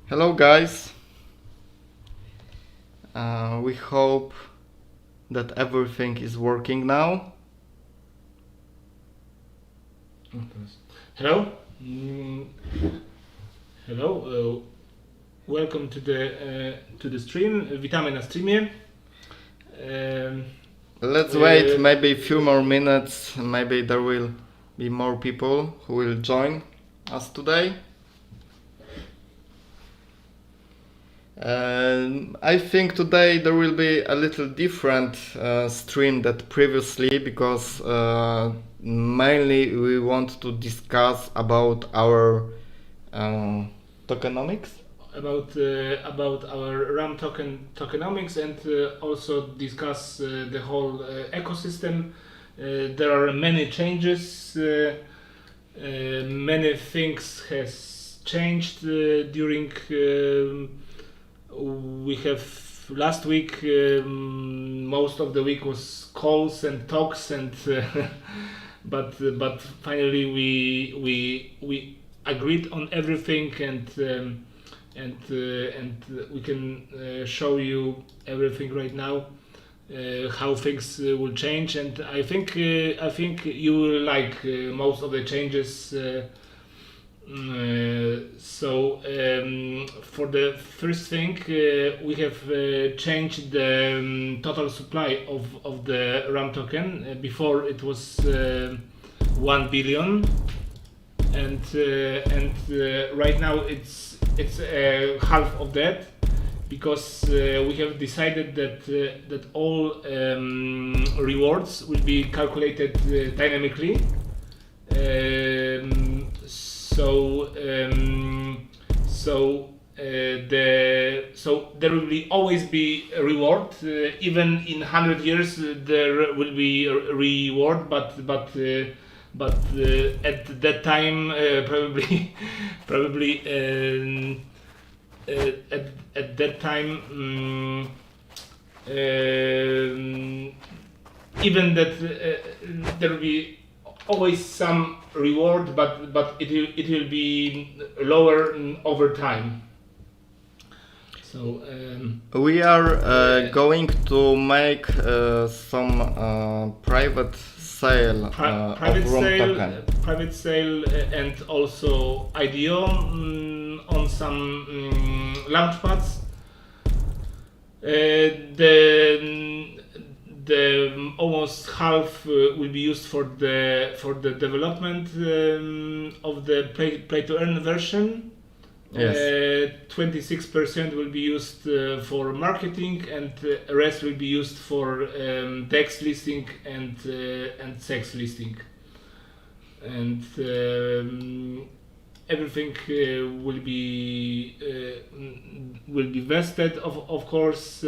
Hello guys, we hope that everything is working now. Hello. Hello. Welcome to the stream. Witamy na streamie. Let's wait maybe a few more minutes, maybe there will be more people who will join us today. I think today there will be a little different stream than previously because mainly we want to discuss about our tokenomics. About our RAM tokenomics and also discuss the whole ecosystem. There are many changes. Many things has changed during. We have last week. Most of the week was calls and talks, and but finally we agreed on everything, and we can show you everything right now, how things will change, and I think you will like most of the changes. So for the first thing, we have changed the total supply of the RAM token. Before it was 1 billion, and right now it's half of that, because we have decided that all rewards will be calculated dynamically. So there will always be a reward. Even in 100 years there will be a reward, but at that time probably at that time even that there will be always some reward, but it will be lower over time. So we are going to make some private sale of RAM token. Private sale and also IDO on some launchpads. The almost half will be used for the development of the play to earn version. Yes. 26% will be used for marketing, and the rest will be used for DEX listing and SEX listing. And everything will be vested, of course.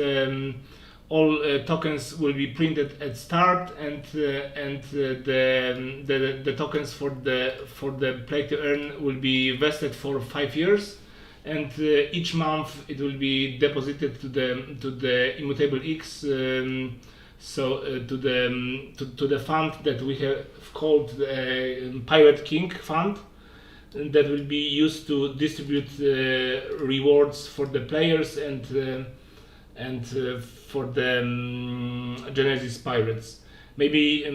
All tokens will be printed at start, and the tokens for the play to earn will be vested for 5 years, and each month it will be deposited to the Immutable X, so to the fund that we have called Pirate King Fund, that will be used to distribute rewards for the players and for the Genesis Pirates. Maybe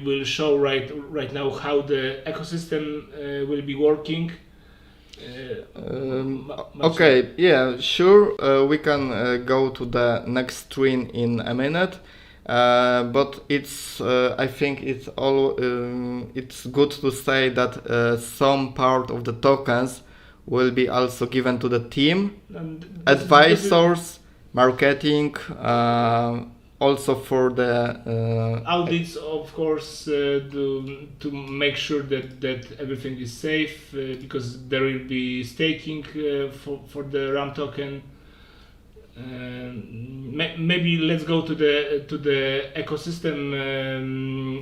we'll show right now how the ecosystem will be working. Okay, yeah, sure. We can go to the next screen in a minute. But it's I think it's good to say that some part of the tokens will be also given to the team, advisors, marketing, also for the audits, of course, to make sure that everything is safe, because there will be staking for the RAM token. Maybe let's go to the ecosystem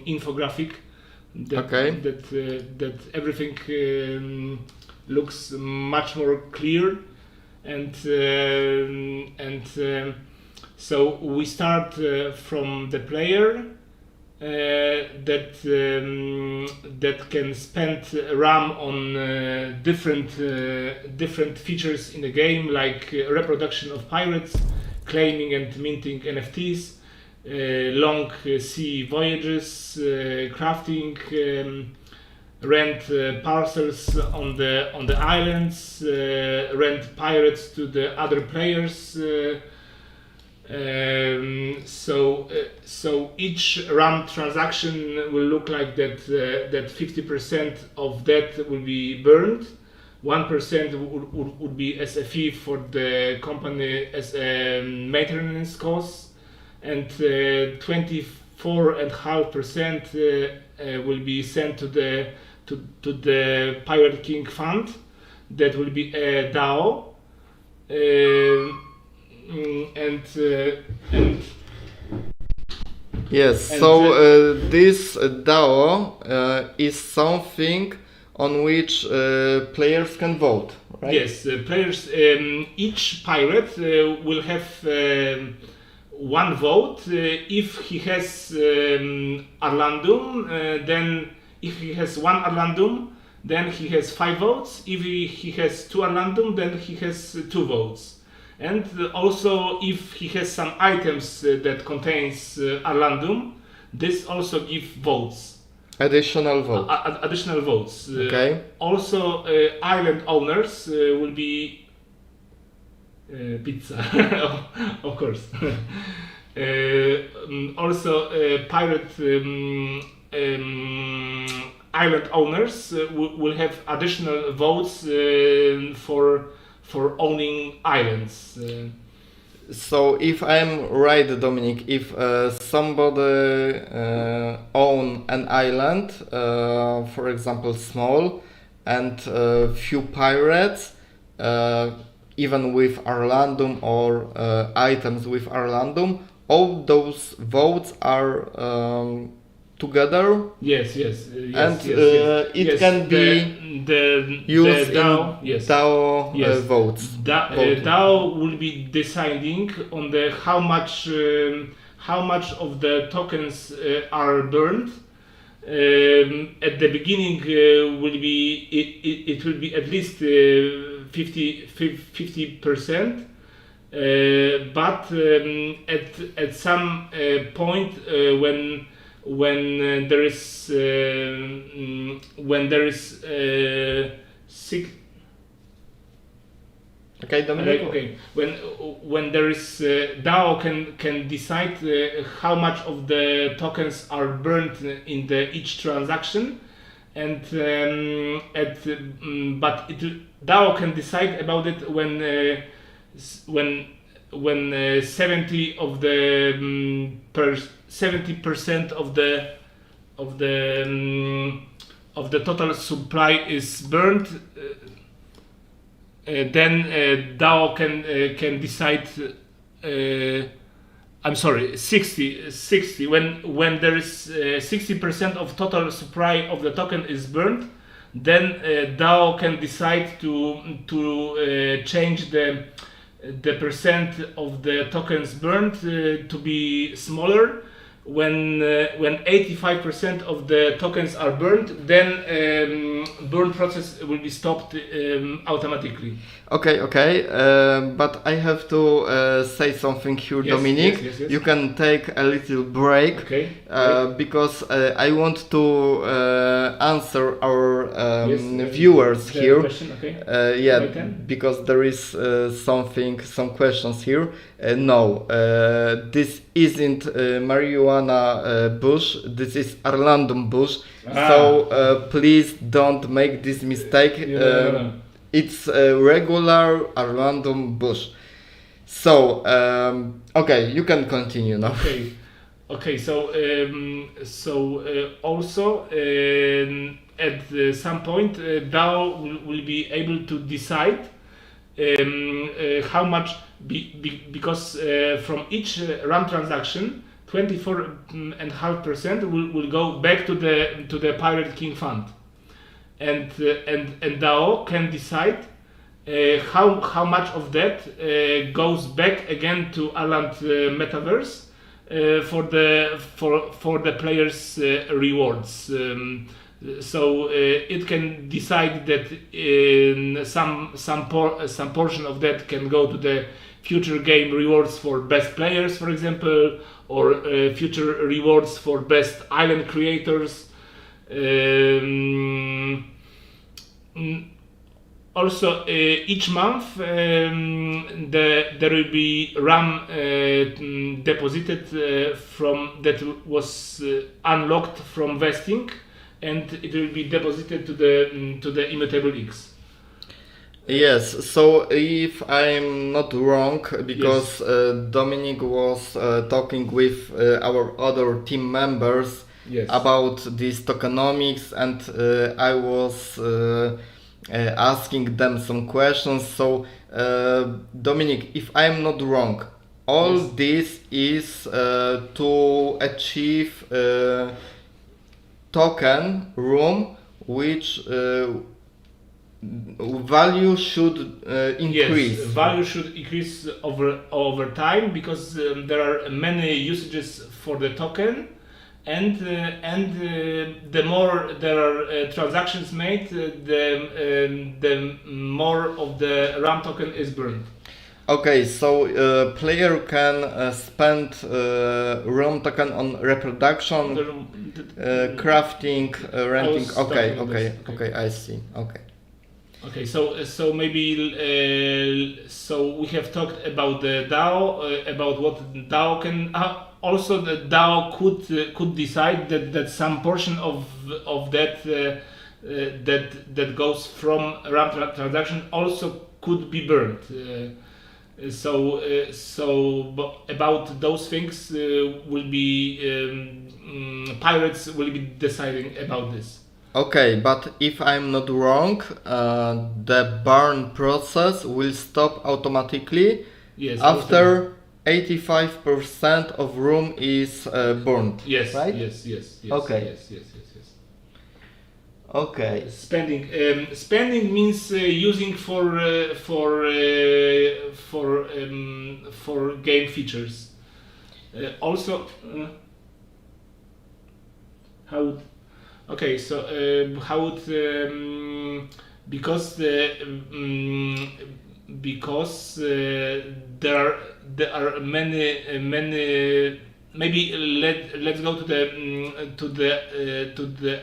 infographic. That everything looks much more clear, and so we start from the player, that can spend RAM on different features in the game, like reproduction of pirates, claiming and minting NFTs, long sea voyages, crafting, rent parcels on the islands, rent pirates to the other players. So each RAM transaction will look like that. That 50% of that will be burned. 1% would be as a fee for the company as a maintenance cost, and 24.5% will be sent to the Pirate King Fund. That will be a DAO. And Yes, And so this DAO is something on which players can vote, right? yes, players, each pirate will have one vote. If he has Arlandum, then if he has one Arlandum, then he has 5 votes. If he has 2 Arlandum, then he has 2 votes. And also, if he has some items that contains Arlandum, this also gives votes. Additional vote. Additional votes. Okay. Also, island owners will be pizza, of course. Also, pirate island owners will have additional votes for owning islands. So if I'm right, Dominic, if somebody own an island, for example, small, and few pirates, even with Arlandum or items with Arlandum, all those votes are together. Yes. And it Yes, can be used DAO, in DAO Yes. votes. Voting. DAO will be deciding on the how much of the tokens are burned. At the beginning, will be it will be at least 50%. But at some point when there is six. Okay, Dominic. Okay. When there is DAO can decide how much of the tokens are burnt in each transaction, and but DAO can decide about it when 70% of the total supply is burnt. Then DAO can decide. I'm sorry, 60. When there is 60% of total supply of the token is burnt, then DAO can decide to change the percent of the tokens burnt to be smaller. When 85% of the tokens are burnt, then burn process will be stopped automatically. Okay. But I have to say something here, Yes, Dominic. yes. You can take a little break. Okay. Because I want to answer our Yes, viewers the here. question, okay. Yeah, My turn? because there is some questions here. No, this isn't marijuana bush. This is Arlandum bush. So please don't make this mistake. No. It's a regular Arlandum bush. So okay, you can continue now. Okay. So also at some point DAO will be able to decide how much because from each RAM transaction 24.5% will go back to the Pirate King Fund, and DAO can decide how much of that goes back again to Arrland Metaverse, for the players' rewards. So it can decide that some portion of that can go to the future game rewards for best players, for example, or future rewards for best island creators. Also, each month there will be RAM deposited from that was unlocked from vesting, and it will be deposited to the immutable X. Yes, so if I'm not wrong, because Yes. Dominic was talking with our other team members Yes. about this tokenomics, and I was asking them some questions. So, Dominic, if I'm not wrong, all Yes. this is to achieve token room, which value should increase. Yes, value should increase over time, because there are many usages for the token, and the more there are transactions made, the more of the RAM token is burned. Okay, so player can spend RAM token on reproduction, crafting, renting. was Okay, talking about okay, this. okay, I see. Okay. Okay, so maybe so we have talked about the DAO, about what DAO can. Also, the DAO could decide that some portion of that that goes from RAM transaction also could be burned. About those things will be pirates will be deciding about this. Okay, but if I'm not wrong, the burn process will stop automatically Yes. after 85% of room is burned. Yes. Right? Yes. Okay. Yes. Okay. Spending means using for game features. Also, how? Okay, so how would because there are many maybe let's go to the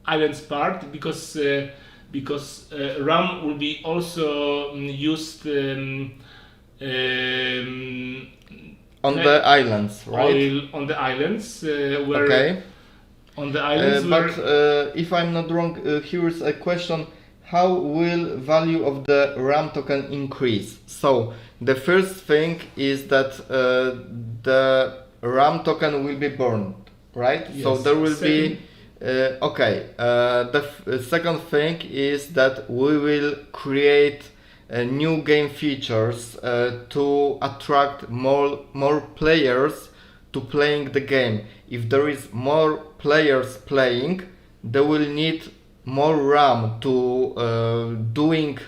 islands part, because RAM will be also used On the islands, right? on the islands where Okay. on the islands But if I'm not wrong, here's a question: how will value of the RAM token increase? So the first thing is that the RAM token will be burned, right? Yes. So there will Second- be okay. The second thing is that we will create new game features to attract more players to playing the game. If there is more players playing, they will need more RAM to doing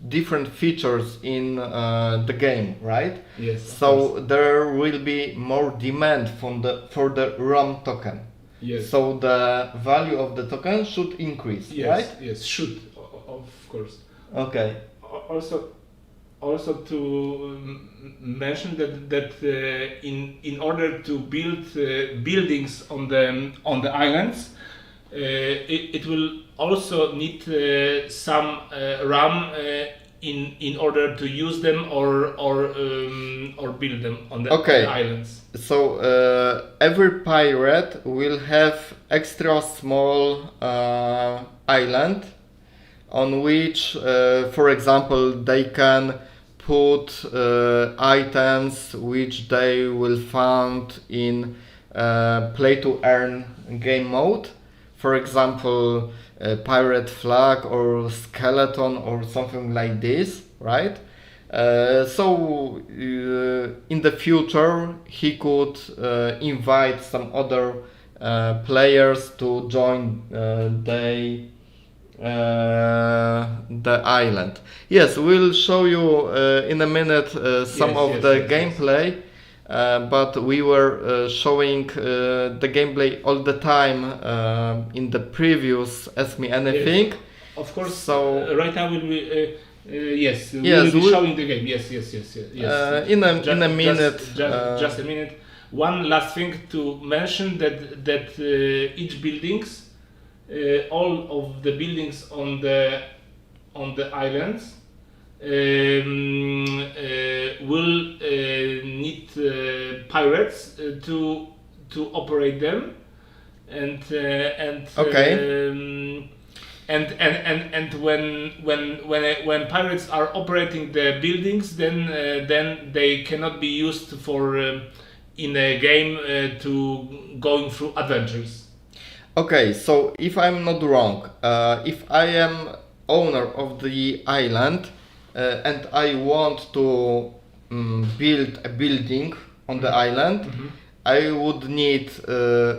different features in the game, right? Yes. of So course. there will be more demand for the RAM token. Yes. So the value of the token should increase, Yes. right? Yes. Should of course. Okay. Also to mention that in order to build buildings on the islands, it will also need some RAM in order to use them or build them on the Okay. islands. So every pirate will have extra small island on which, for example, they can put items which they will find in play to earn game mode. For example, a pirate flag or skeleton or something like this, right? So in the future he could invite some other players to join the island. Yes, we'll show you in a minute some Yes, of yes, the yes, yes. gameplay. but we were showing the gameplay all the time in the previous Ask Me Anything. Yes. Of course. So right now we'll be yes, we yes, will be showing the game. Yes. in a minute. Just a minute. One last thing to mention that each buildings, all of the buildings on the islands will need pirates to operate them, and Okay. and when pirates are operating the buildings, then they cannot be used for in a game to going through adventures. Okay, so if I'm not wrong, if I am owner of the island and I want to build a building on the island, I would need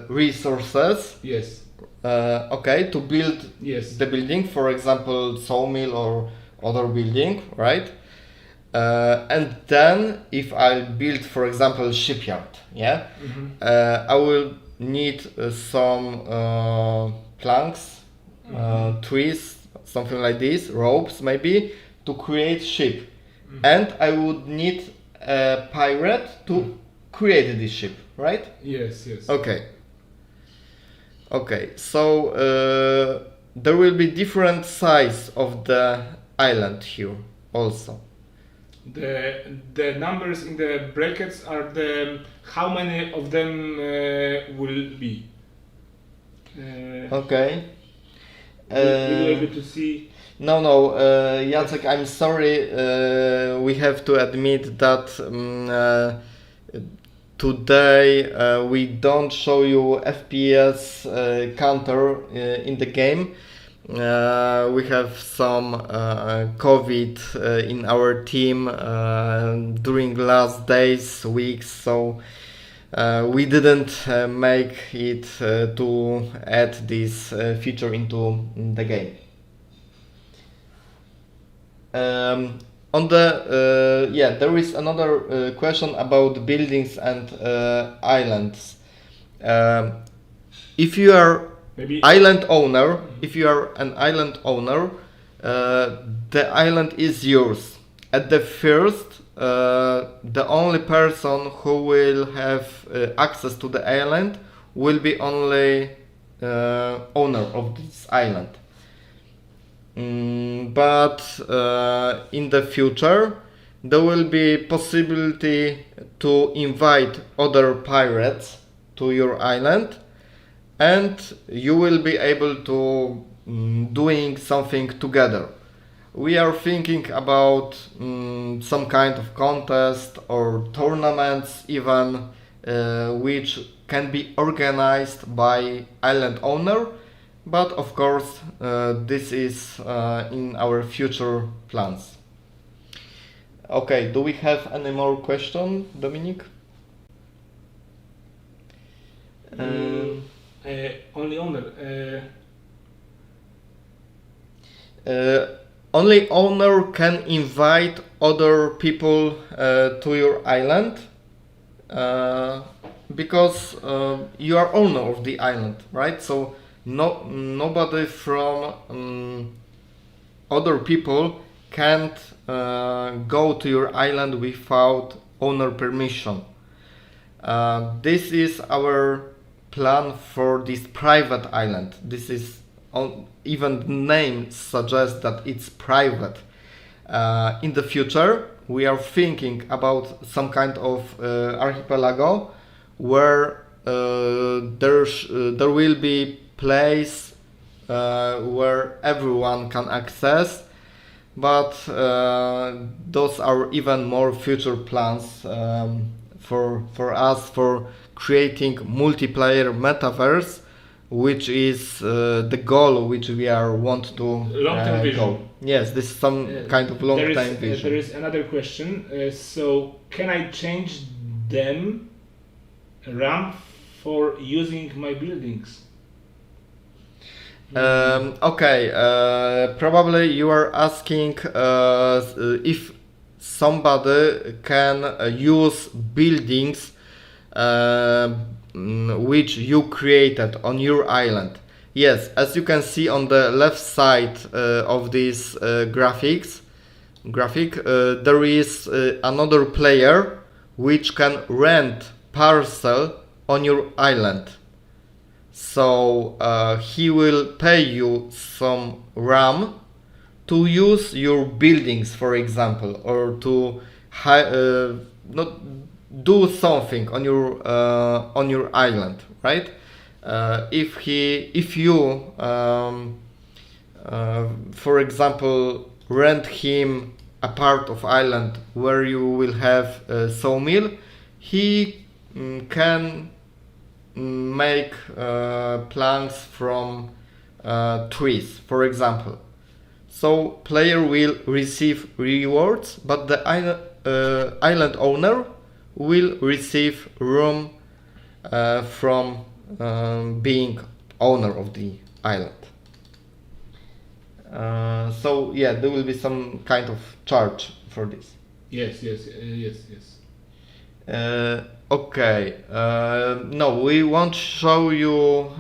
resources. Yes. Okay, to build Yes. the building, for example, sawmill or other building, right? And then if I build, for example, shipyard, yeah, I will need some planks, trees, something like this, ropes maybe, to create ship. And I would need a pirate to create this ship, right? Yes. Okay. Okay, so there will be different size of the island here also. The numbers in the brackets are the how many of them will be. Okay. We'll be able to see. No, Jacek, I'm sorry. We have to admit that today we don't show you FPS counter in the game. We have some COVID in our team during last days, weeks, so we didn't make it to add this feature into the game. On the there is another question about buildings and islands. If you are island owner, if you are an island owner, the island is yours. At the first, the only person who will have access to the island will be only owner of this island. But in the future there will be possibility to invite other pirates to your island, and you will be able to doing something together. We are thinking about some kind of contest or tournaments even, which can be organized by island owner. But of course, this is in our future plans. Okay, do we have any more question, Dominic? Only owner. Only owner can invite other people to your island because you are owner of the island, right? So nobody from other people can't go to your island without owner permission. This is our plan for this private island. This is even the name suggests that it's private. In the future, we are thinking about some kind of archipelago where there will be place where everyone can access, but those are even more future plans for us for creating multiplayer metaverse, which is the goal which we want to long-term vision. go. Yes, this is some kind of long-term vision. There is another question. So can I change them RAM for using my buildings? Okay, probably you are asking if somebody can use buildings which you created on your island. Yes, as you can see on the left side of this graphic, there is another player which can rent parcel on your island. So he will pay you some RAM to use your buildings, for example, or to not do something on your island, right? If you, for example, rent him a part of island where you will have a sawmill, he can make planks from trees, for example. So player will receive rewards, but the island owner will receive room from being owner of the island. So yeah, there will be some kind of charge for this. Yes. Okay. No, we won't show you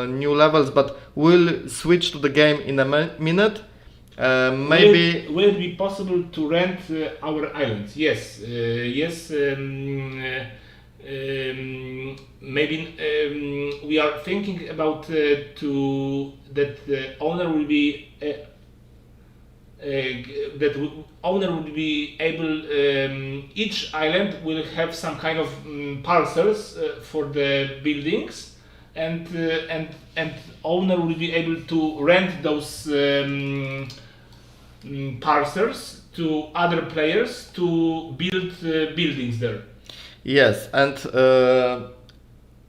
new levels, but we'll switch to the game in a minute. Maybe will it be possible to rent our islands? Yes. Maybe we are thinking about that the owner will be owner will be able. Each island will have some kind of parcels for the buildings, and owner will be able to rent those parcels to other players to build buildings there. yes, and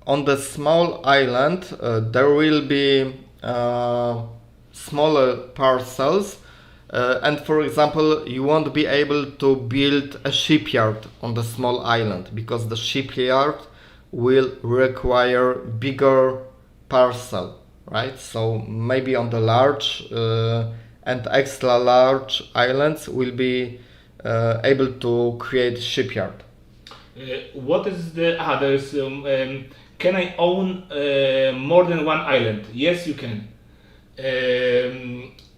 on the small island there will be smaller parcels. And for example, you won't be able to build a shipyard on the small island because the shipyard will require bigger parcel, right? So maybe on the large and extra large islands will be able to create shipyard. What is the there's can I own more than one island? Yes, you can.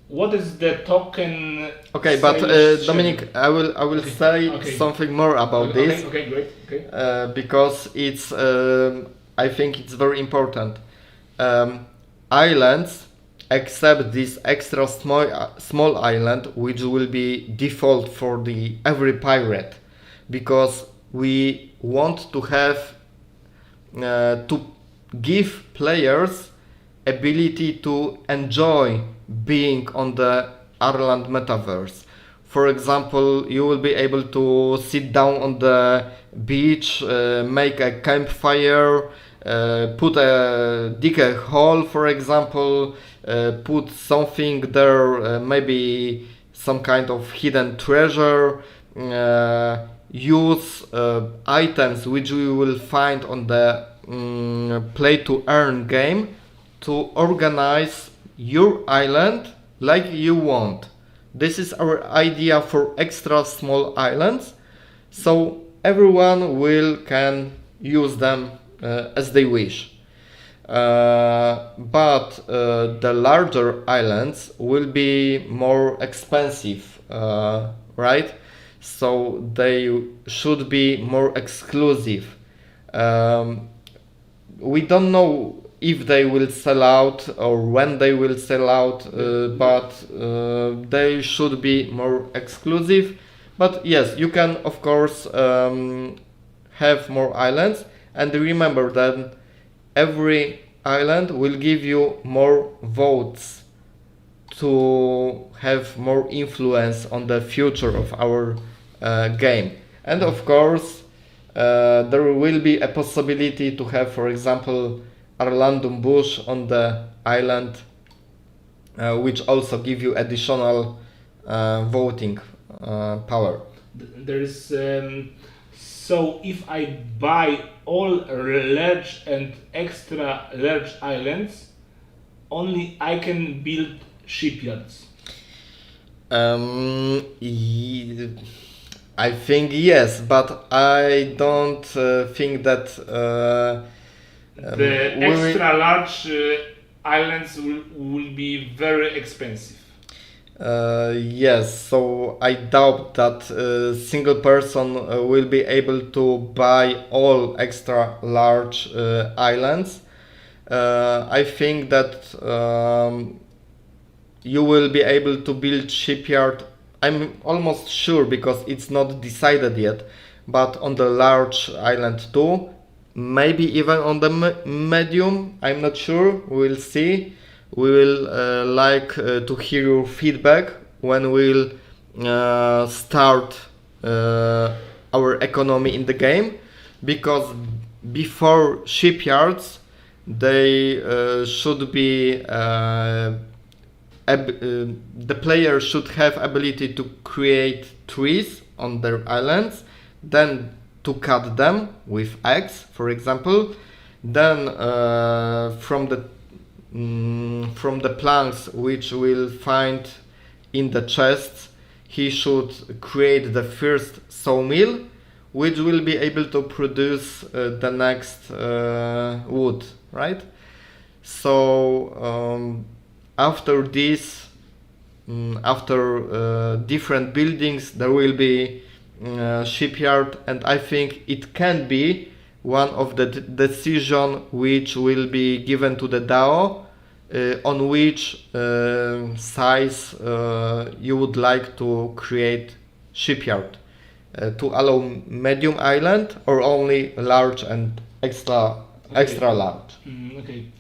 What is the token? Okay, but Dominic, I will say something more about this. Okay, great. Okay. Because it's I think it's very important. Islands, except this extra small island, which will be default for the every pirate, because we want to have to give players ability to enjoy being on the Arrland metaverse. For example, you will be able to sit down on the beach, make a campfire, dig a hole, for example, put something there, maybe some kind of hidden treasure, use items which we will find on the play to earn game to organize your island like you want. This is our idea for extra small islands, so everyone can use them as they wish. But the larger islands will be more expensive, right? So they should be more exclusive. We don't know if they will sell out or when they will sell out, but they should be more exclusive. But yes, you can of course have more islands, and remember that every island will give you more votes to have more influence on the future of our game. And of course there will be a possibility to have, for example, Arrland bush on the island, which also give you additional voting power. There is so if I buy all large and extra large islands, only I can build shipyards. I think yes, but I don't think that The extra large islands will be very expensive. Yes, so I doubt that a single person will be able to buy all extra large islands. I think that you will be able to build shipyard. I'm almost sure because it's not decided yet, but on the large island too, maybe even on the medium. I'm not sure. We'll see. We will like to hear your feedback when we'll start our economy in the game, because before shipyards they should be the player should have ability to create trees on their islands, then to cut them with axe, for example. Then from the planks which we'll find in the chests, he should create the first sawmill, which will be able to produce the next wood, right? So after this, after different buildings, there will be shipyard, and I think it can be one of the decision which will be given to the DAO on which size you would like to create shipyard, to allow medium island or only large and extra large. Okay.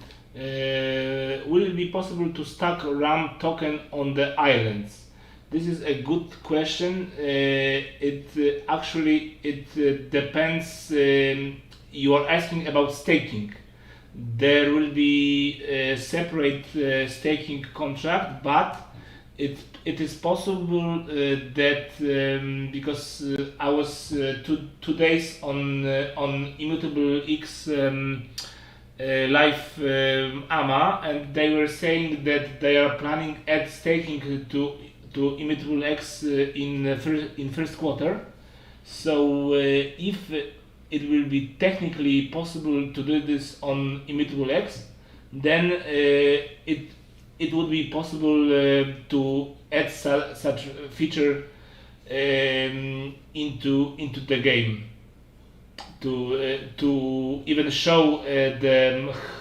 Will it be possible to stack RAM token on the islands? This is a good question. It actually depends. You are asking about staking. There will be a separate staking contract, but it is possible that because I was 2 days on Immutable X live AMA, and they were saying that they are planning add staking to Immutable X in first quarter. So if it will be technically possible to do this on Immutable X, then it would be possible to add such feature into the game, to even show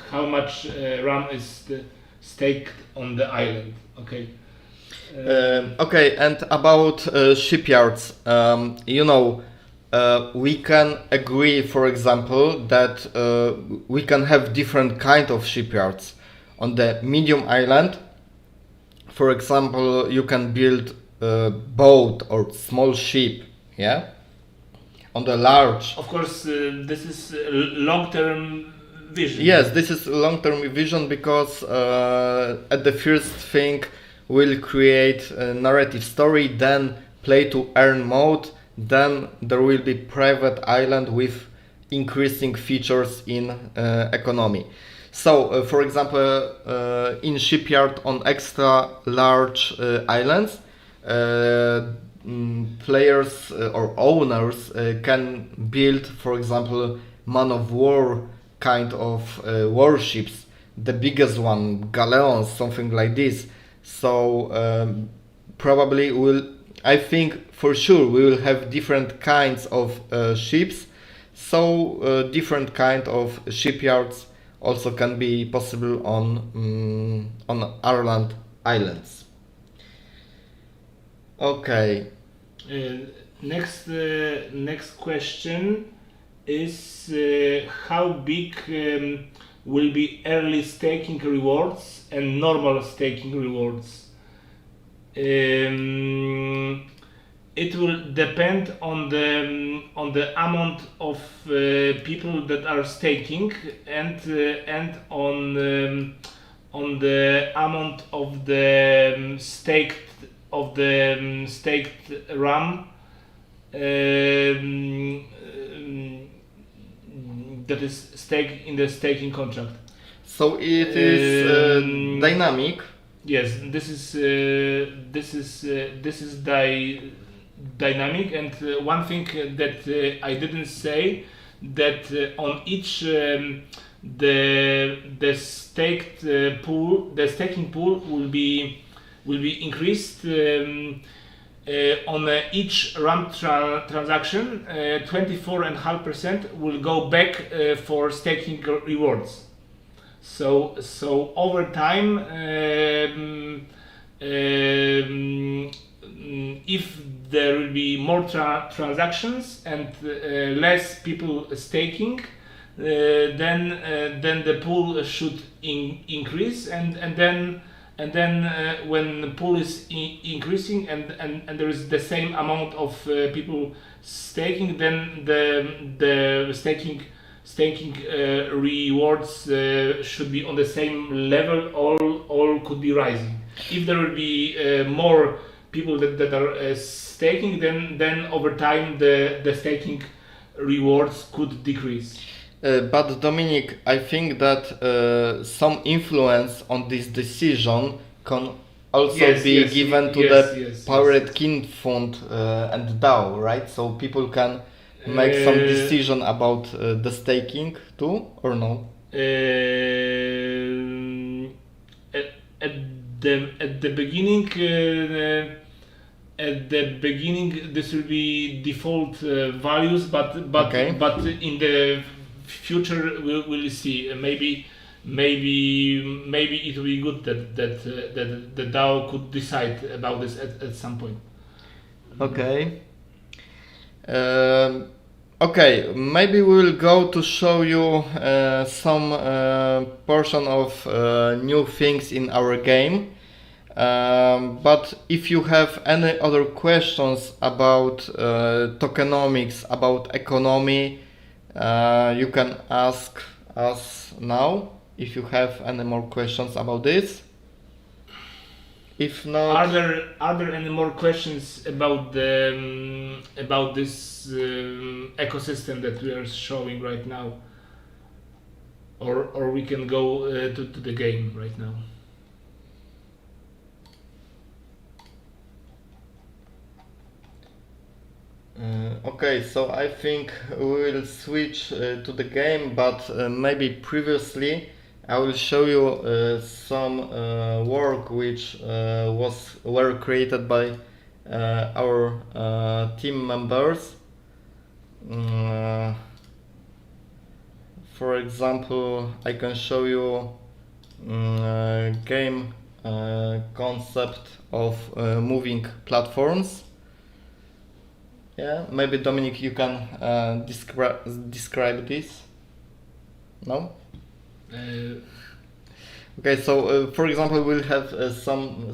how much RAM is staked on the island. Okay. Okay, and about shipyards, we can agree, for example, that we can have different kind of shipyards. On the medium island, for example, you can build a boat or small ship, yeah? On the large... Of course, this is long-term vision. Yes, this is long-term vision, because at the first thing we'll create a narrative story, then play to earn mode, then there will be private island with increasing features in economy. So, for example, in shipyard on extra large islands, players or owners can build, for example, man of war kind of warships, the biggest one, galleons, something like this. So probably I think for sure we will have different kinds of ships, so different kind of shipyards also can be possible on Arrland Islands. Okay. Next question is how big will be early staking rewards and normal staking rewards? It will depend on the amount of people that are staking, and on the amount of the staked RAM that is staked in the staking contract. So it is dynamic. Yes, this is dynamic. And one thing that I didn't say, that on each the staked pool, the staking pool will be increased. On each ramp transaction, 24.5% will go back for staking rewards. So over time, if there will be more transactions and less people staking, then the pool should increase, and then when the pool is increasing and there is the same amount of people staking, then the staking rewards should be on the same level, all could be rising. If there will be more people that are staking, then over time the staking rewards could decrease. But Dominic, I think that some influence on this decision can also be given to the Pirate King Fund and DAO, right? So people can make some decision about the staking too, or no? At the beginning. At the beginning, this will be default values, but in the future we'll see. Maybe it will be good that the DAO could decide about this at some point. Okay. Okay, maybe we'll go to show you some portion of new things in our game. But if you have any other questions about tokenomics, about economy, you can ask us now if you have any more questions about this. If not, are there any more questions about this ecosystem that we are showing right now, or we can go to the game right now? Okay, so I think we will switch to the game, but maybe previously I will show you some work which were created by our team members. For example, I can show you game concept of moving platforms. Yeah, maybe Dominic, you can describe this. No? Okay, so for example, we'll have some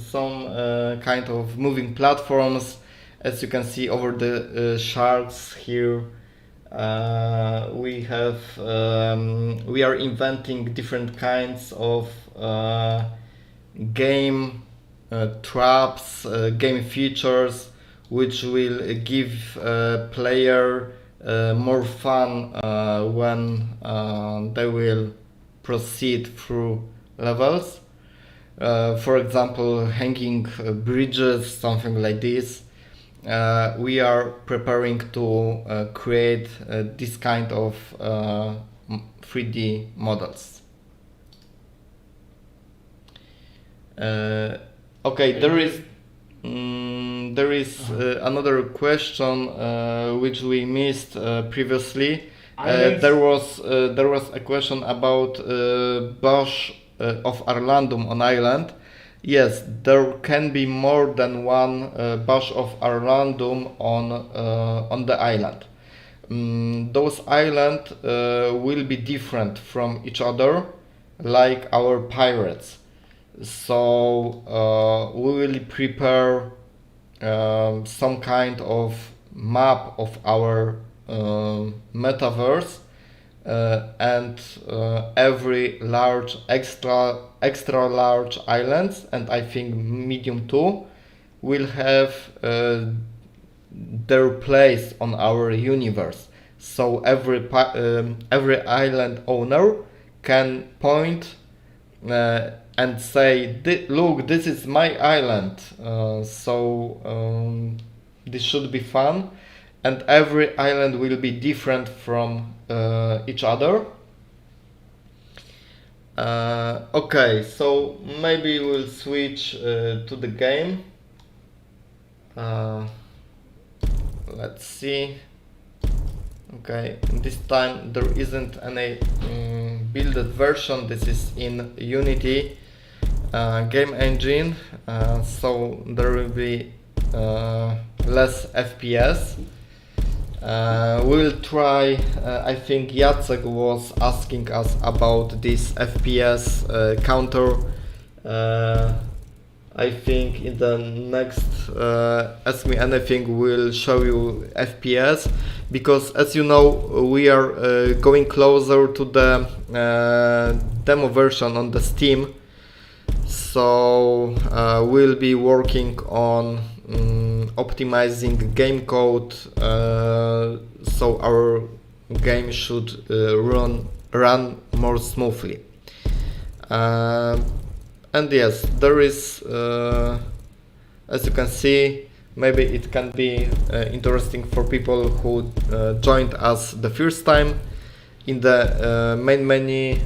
kind of moving platforms, as you can see over the sharks here. We are inventing different kinds of game traps, game features, which will give player more fun when they will proceed through levels. For example, hanging bridges, something like this. We are preparing to create this kind of 3D models. Okay, there is another question which we missed previously. There was a question about Bosch of Arrlandum on Arrland. Yes, there can be more than one Bosch of Arrlandum on the island. Those islands will be different from each other, like our pirates. So we will prepare some kind of map of our metaverse, and every large extra large islands, and I think medium too, will have their place on our universe. So every island owner can point and say, look, this is my island. So this should be fun, and every island will be different from each other. Okay, so maybe we'll switch to the game. Let's see. Okay, this time there isn't any builded version. This is in Unity game engine, so there will be less FPS. We'll try, I think Jacek was asking us about this FPS counter. I think in the next Ask Me Anything we'll show you FPS, because as you know we are going closer to the demo version on the Steam, so we'll be working on optimizing game code, so our game should run more smoothly. And yes, there is, as you can see, maybe it can be interesting for people who joined us the first time. In the main menu,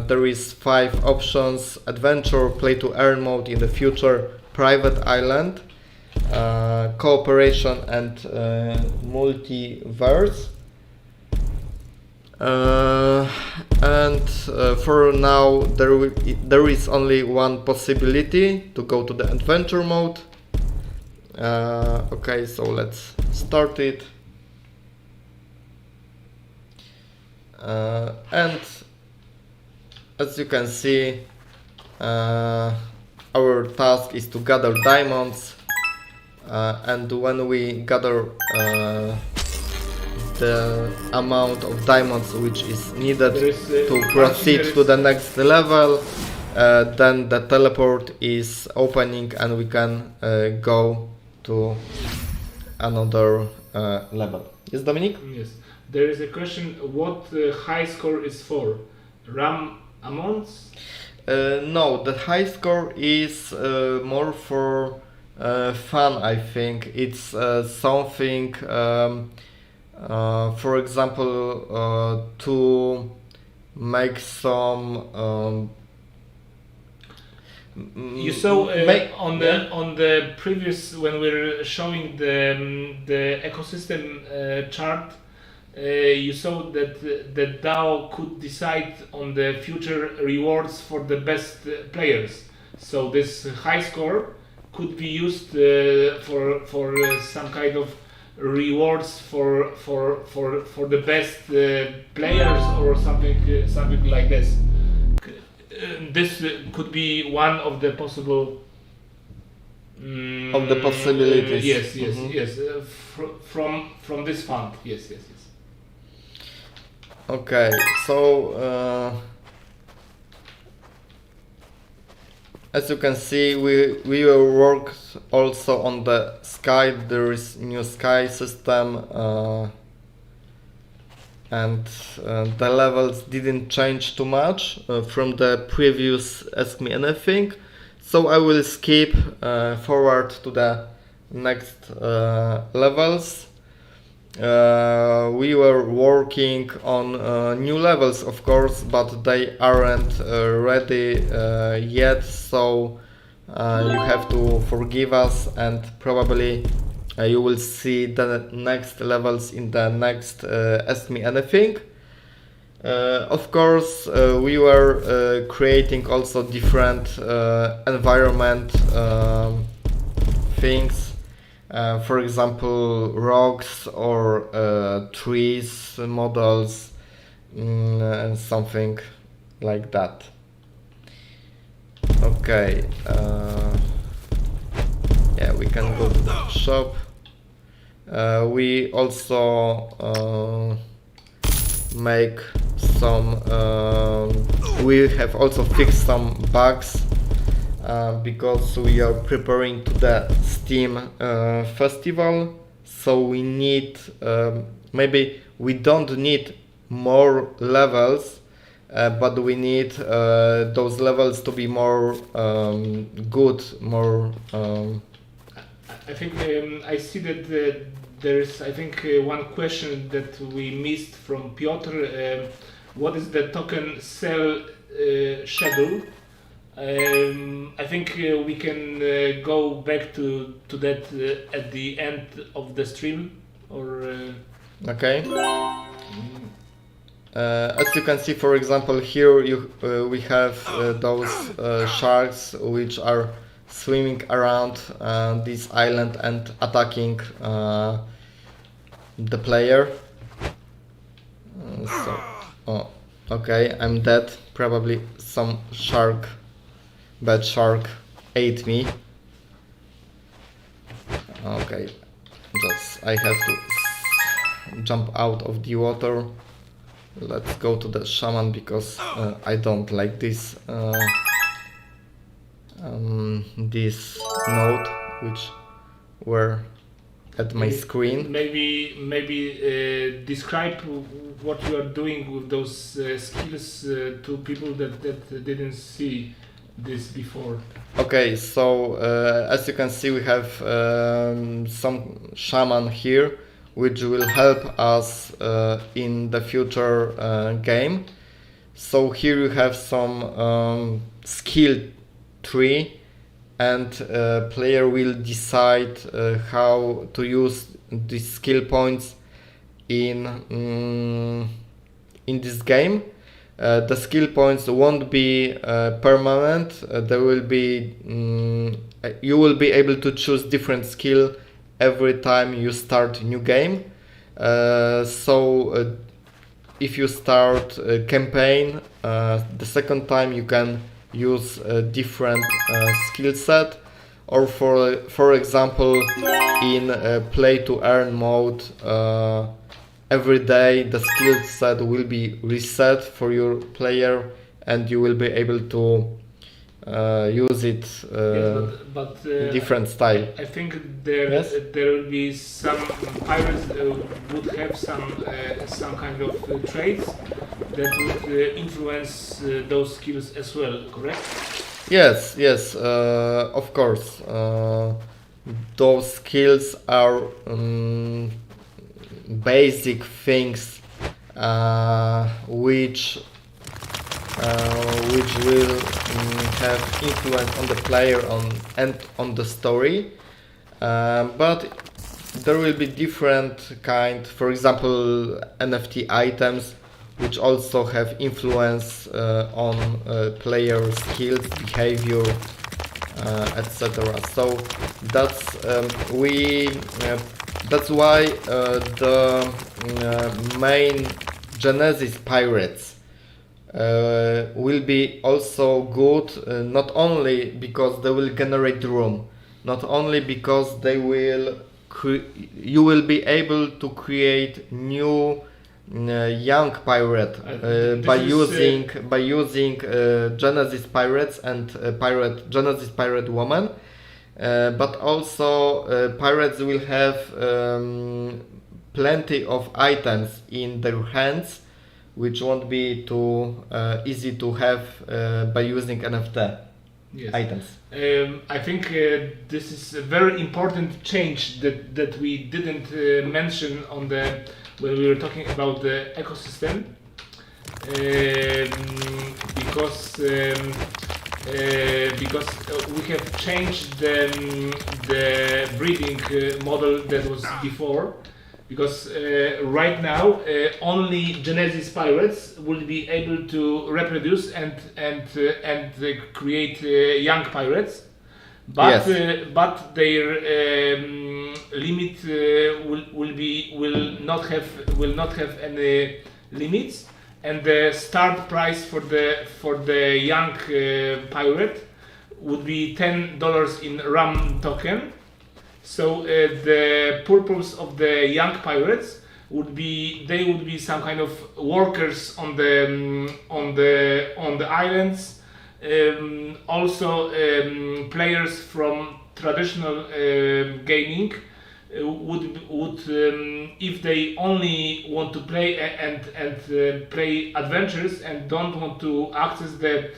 there is 5 options: adventure, play to earn mode in the future, private island, cooperation, and multiverse. For now there is only one possibility to go to the adventure mode. Okay, so let's start it. And as you can see, our task is to gather diamonds, and when we gather the amount of diamonds which is needed to proceed to the next level, then the teleport is opening and we can go to another level. Yes, Dominic? Yes. There is a question: what high score is for? RAM amounts? No, the high score is more for fun, I think. It's something, for example, to make some. You saw on the previous, when we were showing the ecosystem chart. You saw that the DAO could decide on the future rewards for the best players. So this high score could be used for some kind of rewards for the best players or something like this. This could be one of the possible of the possibilities. Yes, yes. From this fund. Yes. Okay, so as you can see, we will work also on the sky. There is new sky system, and the levels didn't change too much from the previous Ask Me Anything. So I will skip forward to the next levels. We were working on new levels, of course, but they aren't ready yet, so you have to forgive us, and probably you will see the next levels in the next Ask Me Anything. Of course, we were creating also different environment things. For example, rocks or trees models, and something like that. Okay, yeah, we can go to the shop. We also make some, we have also fixed some bugs. Because we are preparing to the Steam festival, so we need, maybe we don't need more levels, but we need those levels to be more good, more. I think I see that there's one question that we missed from Piotr. What is the token sell schedule? I think we can go back to that at the end of the stream, or. Okay. As you can see, for example, here we have those sharks which are swimming around this island and attacking the player. Oh, okay, I'm dead. Probably some bad shark ate me. Okay, I have to jump out of the water. Let's go to the shaman because I don't like this this node which were at my screen. Maybe describe what you are doing with those skills to people that didn't see this before. Okay, so as you can see, we have some shaman here which will help us in the future game. So here you have some skill tree, and player will decide how to use these skill points in this game. The skill points won't be permanent. There will be you will be able to choose different skill every time you start a new game. So if you start a campaign, the second time you can use a different skill set, or for example in play to earn mode, every day the skill set will be reset for your player and you will be able to use it but different style. I think there will be some pirates would have some kind of traits that would influence those skills as well, correct? Yes, of course. Those skills are basic things which will have influence on the player and on the story, but there will be different kind, for example NFT items which also have influence on player skills, behavior, etc. So that's why the main Genesis pirates will be also good, not only because they will generate room, not only because they will you will be able to create new young pirate by using Genesis pirates and Genesis pirate woman, but also pirates will have plenty of items in their hands which won't be too easy to have by using NFT items. I think this is a very important change that we didn't mention when we were talking about the ecosystem, because we have changed the breeding model that was before. Because right now only Genesis pirates will be able to reproduce and create young pirates, but but their limit will not have any limits, and the start price for the young pirate would be $10 in RAM token. So the purpose of the young pirates would be some kind of workers on the islands. Also players from traditional gaming would if they only want to play and play adventures and don't want to access the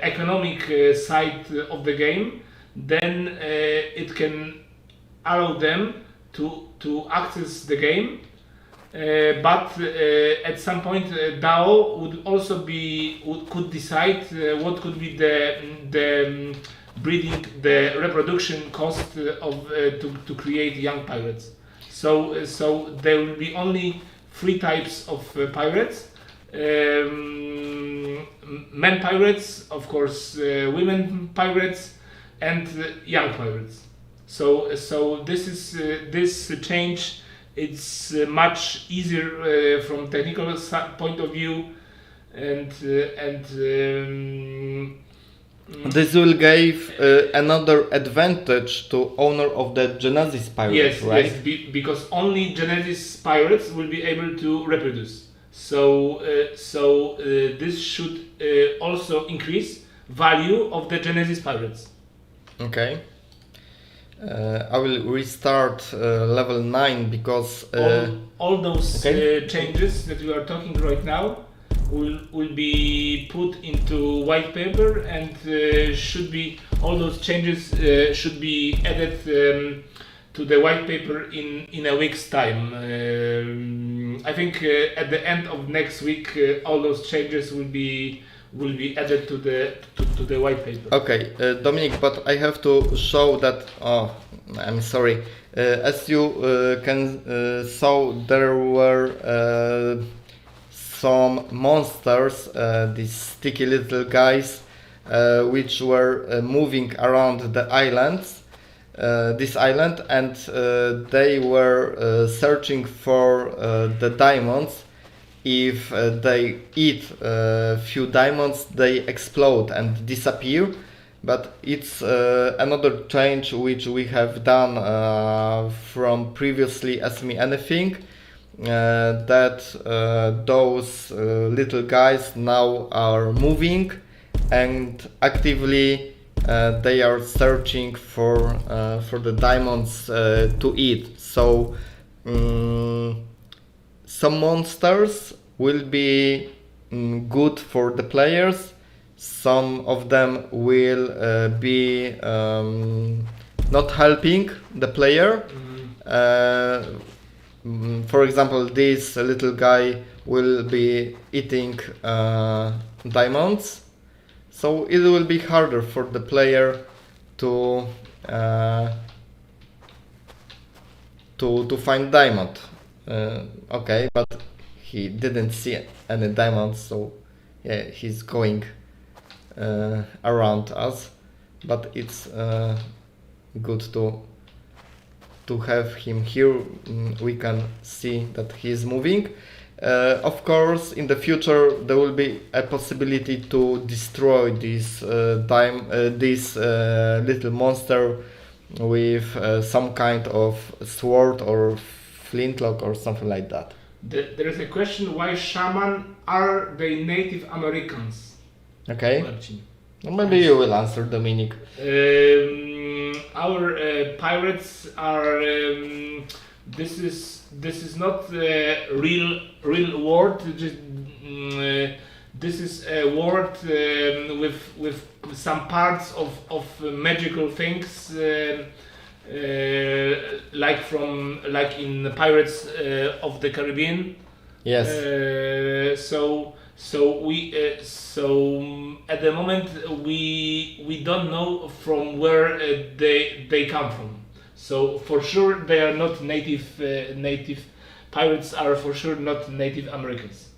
economic side of the game, then it can allow them to access the game. But at some point, DAO would also could decide what could be the breeding, the reproduction cost of to create young pirates. So there will be only three types of pirates: men pirates, of course, women pirates, and young pirates. So this change. It's much easier from technical point of view, and this will give another advantage to owner of the Genesis pirate, yes, right? yes, because only Genesis pirates will be able to reproduce. So this should also increase value of the Genesis pirates. Okay. I will restart level 9 because all those okay. Changes that we are talking right now will be put into white paper, and should be all those changes should be added to the white paper in a week's time. I think at the end of next week all those changes will be added to the white paper. Okay, Dominic, but I have to show that. Oh, I'm sorry. As you can saw, there were some monsters, these sticky little guys, which were moving around the islands, this island, and they were searching for the diamonds. If they eat a few diamonds, they explode and disappear. But it's another change which we have done from previously Ask Me Anything, that those little guys now are moving and actively they are searching for the diamonds to eat. So some monsters will be good for the players. Some of them will be not helping the player. For example, this little guy will be eating diamonds, so it will be harder for the player to find diamond. Okay, but he didn't see any diamonds, so yeah, he's going around us. But it's good to have him here. We can see that he's moving. Of course, in the future there will be a possibility to destroy this little monster with some kind of sword or flintlock or something like that. There is a question: why shaman are they Native Americans? Okay. Marcin. Maybe you will answer, Dominic. Our pirates are. This is not a real word. Just, this is a word with some parts of magical things. Like in the Pirates of the Caribbean. Yes. So at the moment we don't know from where they come from. So for sure they are not native. Native pirates are for sure not Native Americans.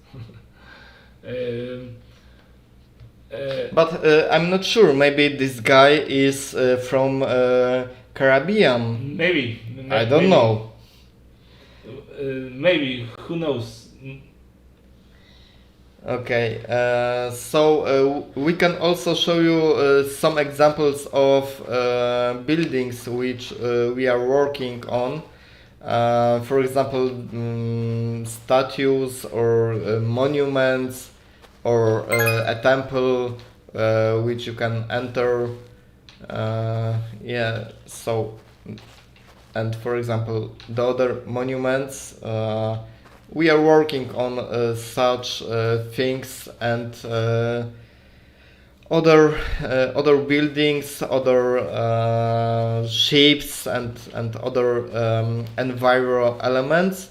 But I'm not sure. Maybe this guy is from Caribbean. Maybe. I don't know. Maybe, who knows? Okay, so we can also show you some examples of buildings which we are working on. For example, statues or monuments, or a temple which you can enter. Yeah, so and for example the other monuments. We are working on such things, and other buildings, other shapes, and other enviro elements,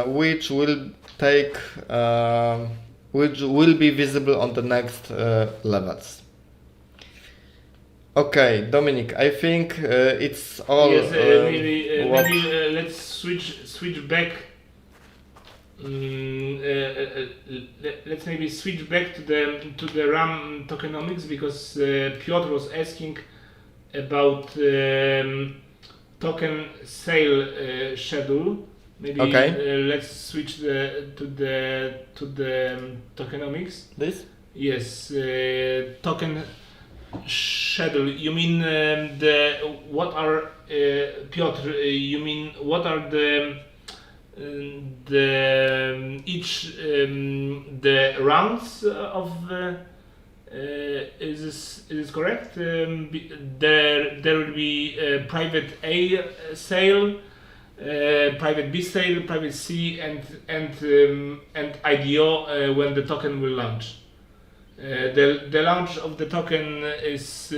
which will take which will be visible on the next levels. Okay, Dominic, I think it's all. Yes, maybe let's switch back. Let's maybe switch back to the RAM tokenomics, because Piotr was asking about token sale schedule. Maybe Okay. let's switch to the tokenomics. This? Yes, token schedule. You mean what are Piotr? You mean what are the the rounds of is this correct? There will be private A sale, private B sale, private C, and IDO when the token will launch. The launch of the token is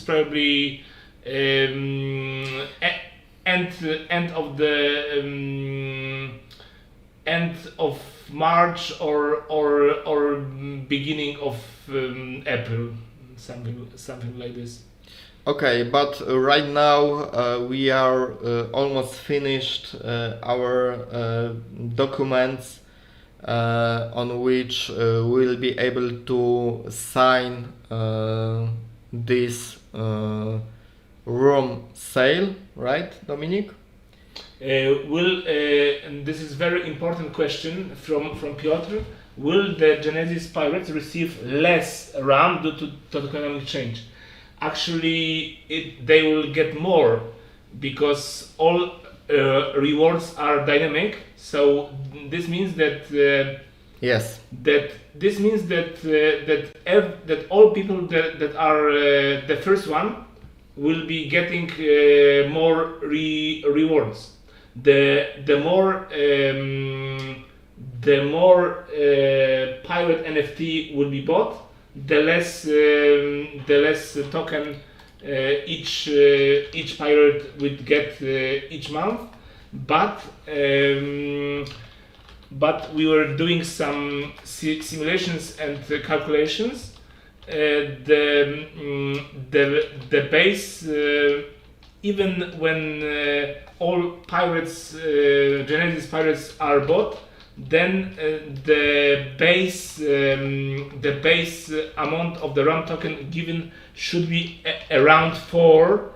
probably end of March or beginning of April, something like this. Okay, but right now we are almost finished our documents on which we'll be able to sign this room sale, right, Dominic? And this is very important question from Piotr. Will the Genesis pirates receive less RAM due to tokenomic change? Actually, they will get more, because all rewards are dynamic. So this means that yes. That all people that are the first one will be getting more rewards. The more pirate NFT will be bought, the less token each pirate would get each month. But we were doing some simulations and calculations. The base, even when all pirates, Genesis pirates are bought, then the base amount of the RAM token given should be around 4,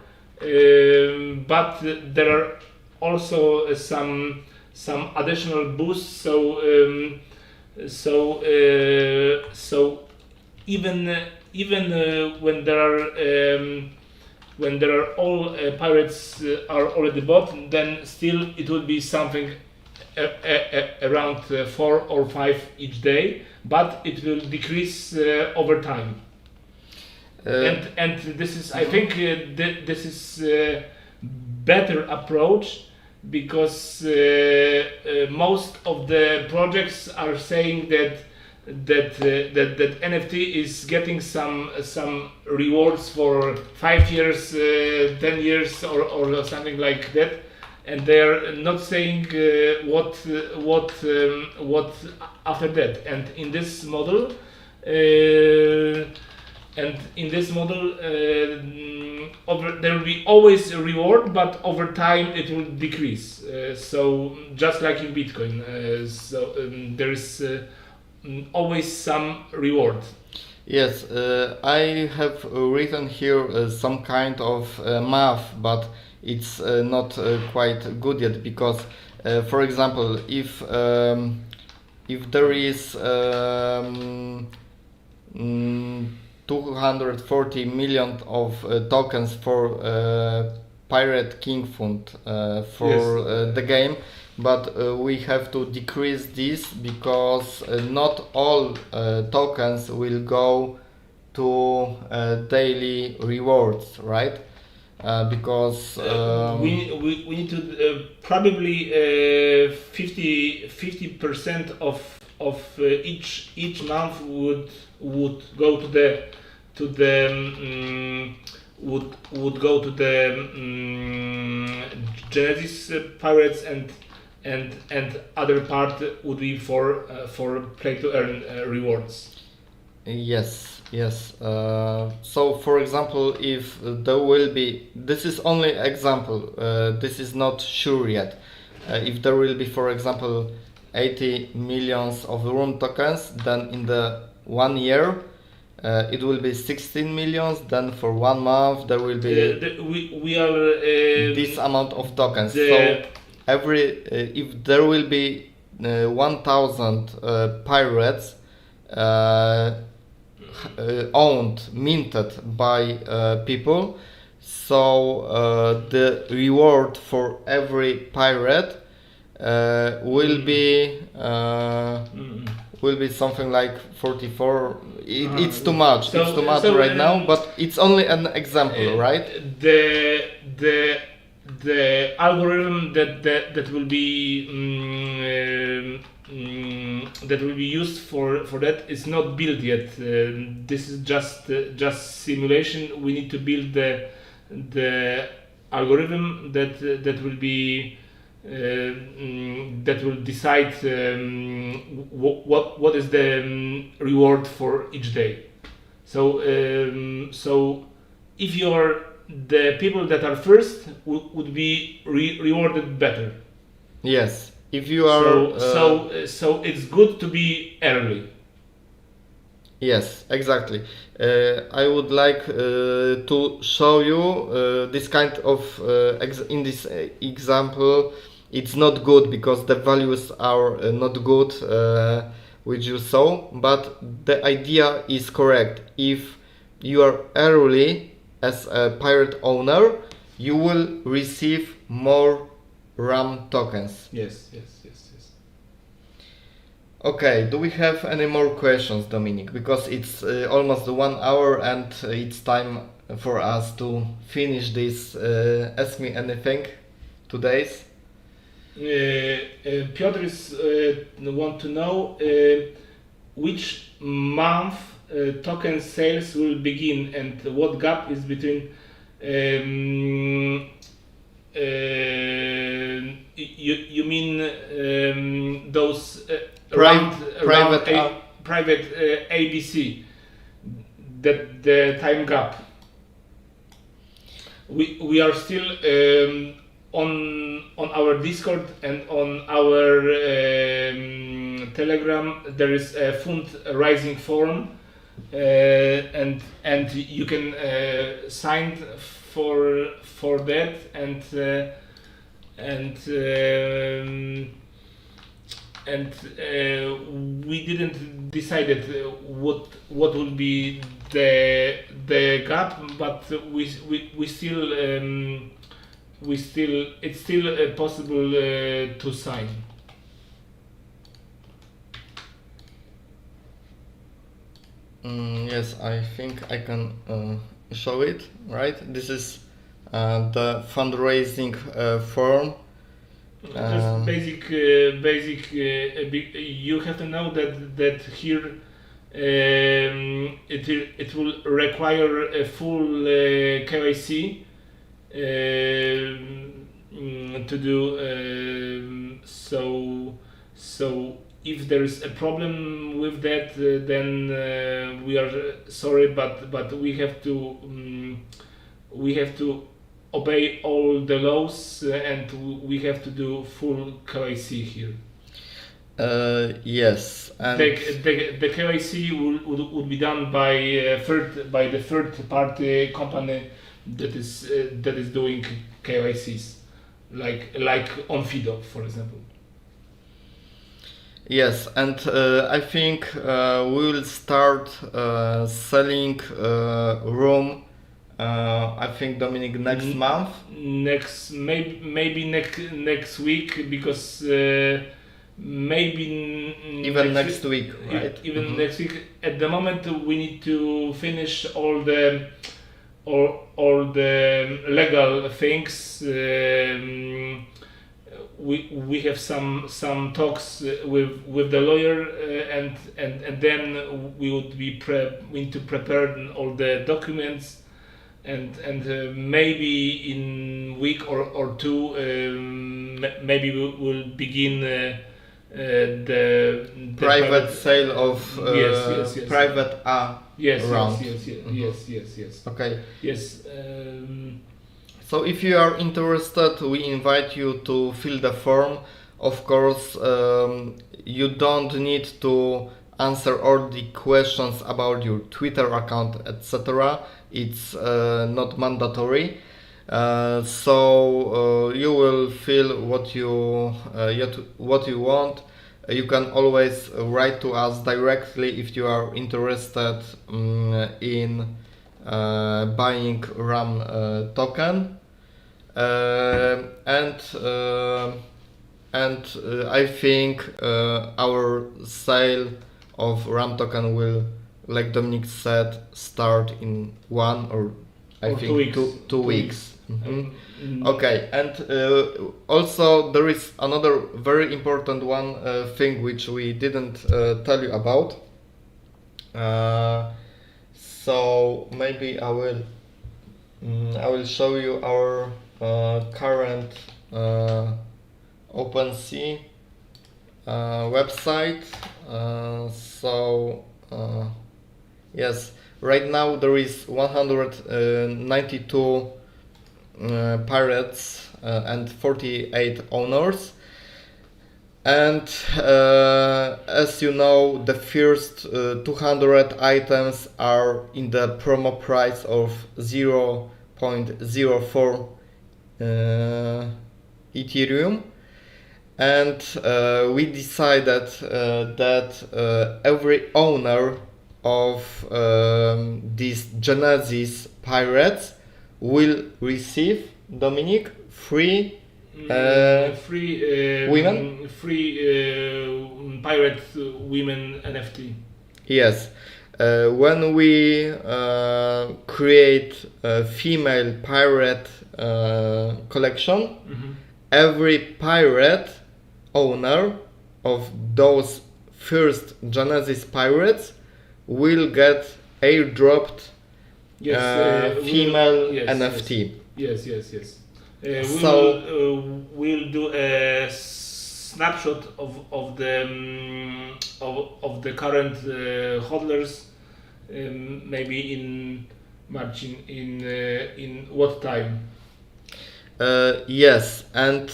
but there are also some additional boosts. So even when there are all pirates are already bought, then still it will be something around 4 or 5 each day, but it will decrease over time. And this is, I think, this is better approach, because most of the projects are saying that NFT is getting some rewards for 5 years, 10 years, or something like that, and they are not saying what after that. And in this model, there will be always a reward, but over time it will decrease. So just like in Bitcoin, there is always some reward. Yes, I have written here some kind of math, but it's not quite good yet, because, for example, if there is 240 million of tokens for Pirate King Fund for Yes. the game, but we have to decrease this, because not all tokens will go to daily rewards, right? because we need to probably 50% of each month would go to the would go to the Genesis pirates, and other part would be for play to earn rewards. Yes, yes. So, for example, if there will be, this is only example. This is not sure yet. If there will be, for example, 80 millions of room tokens, then in the 1 year, it will be 16 millions. Then for 1 month, there will be we are this amount of tokens. So every if there will be 1,000 pirates. Owned, minted by people, so the reward for every pirate will be something like 44. It's too much. It's too much right now, but it's only an example, right? The algorithm that will be that will be used for that is not built yet. This is just simulation. We need to build the algorithm that will be that will decide what is the reward for each day. So so if you're the people that are first would be rewarded better. Yes. If you are so it's good to be early. Yes, exactly. I would like to show you this kind of in this example. It's not good because the values are not good, which you saw. But the idea is correct. If you are early as a pirate owner, you will receive more RAM tokens. Yes. Okay, do we have any more questions, Dominic? Because it's almost 1 hour and it's time for us to finish this Ask Me Anything today's. Piotr is want to know which month token sales will begin and what gap is between you mean those private ABC, that the time gap. We are still on our Discord and on our Telegram. There is a fundraising forum, and you can sign for that, and we didn't decided what will be the gap, but we still it's still possible to sign. Yes, I think I can show it. Right, this is the fundraising form. Just basic. You have to know that here it will require a full KYC to do. So if there is a problem with that, then we are sorry, but we have to obey all the laws, and we have to do full KYC here. Yes, and the KYC would be done by the third party company that is doing KYCs, like on Fido, for example. Yes, and I think we will start selling room. I think, Dominic, next month. Maybe next week, because maybe even next week, right? Even next week. At the moment, we need to finish all the all the legal things. We have some talks with the lawyer, and then we would be we need to prepare all the documents, and maybe in week or two, maybe we'll begin the Private sale of yes. private round. Yes. Okay. Yes. So if you are interested, we invite you to fill the form. Of course, you don't need to answer all the questions about your Twitter account, etc. It's not mandatory. So you will fill what you want. You can always write to us directly if you are interested in buying RAM token. And I think our sale of RAM token will, like Dominic said, start in 1 or I think 2 weeks. Two weeks. Okay, and also there is another very important thing which we didn't tell you about. So maybe I will show you our current OpenSea website. Yes, right now there is 192 pirates and 48 owners. And as you know, the first 200 items are in the promo price of 0.04 Ethereum, and we decided that every owner of these Genesis pirates will receive, Dominic, free women? Free pirate women NFT. Yes. When we create a female pirate collection, every pirate owner of those first Genesis pirates will get airdropped female NFT. Yes. We'll do a snapshot of the current hodlers, maybe in March. In what time? Yes, and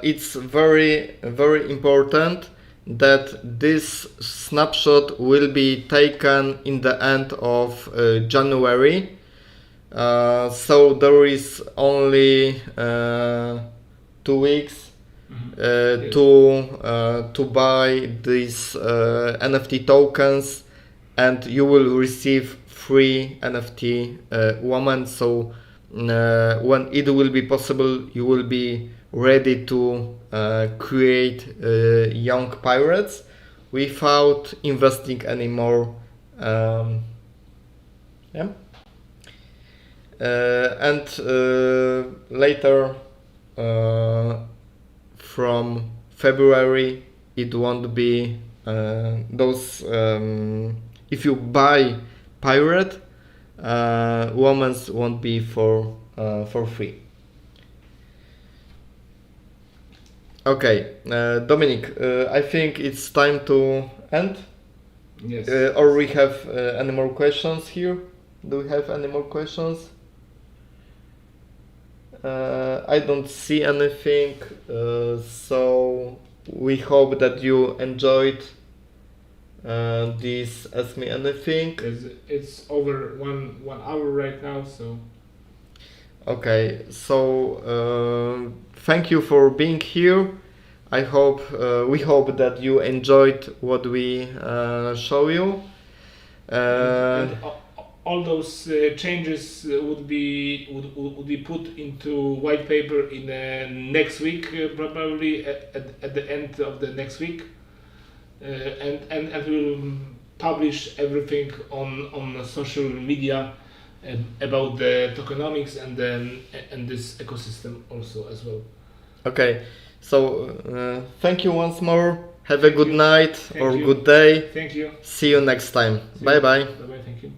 it's very, very important that this snapshot will be taken in the end of January. So there is only 2 weeks to buy these NFT tokens, and you will receive free NFT woman. So when it will be possible, you will be ready to create young pirates without investing anymore. And later, from February, it won't be those. If you buy pirate, women's won't be for free. Okay, Dominic, I think it's time to end. Yes. Or we have any more questions here? Do we have any more questions? I don't see anything, so we hope that you enjoyed this Ask Me Anything. It's over one hour right now, so. Okay, so thank you for being here. I hope we hope that you enjoyed what we show you. And all those changes would be put into white paper in next week, probably at the end of the next week, and we'll publish everything on social media, about the tokenomics and this ecosystem also as well. Okay, so thank you once more. Have a good night or you. good day. Thank you. See you next time. Bye bye. Bye bye. Thank you.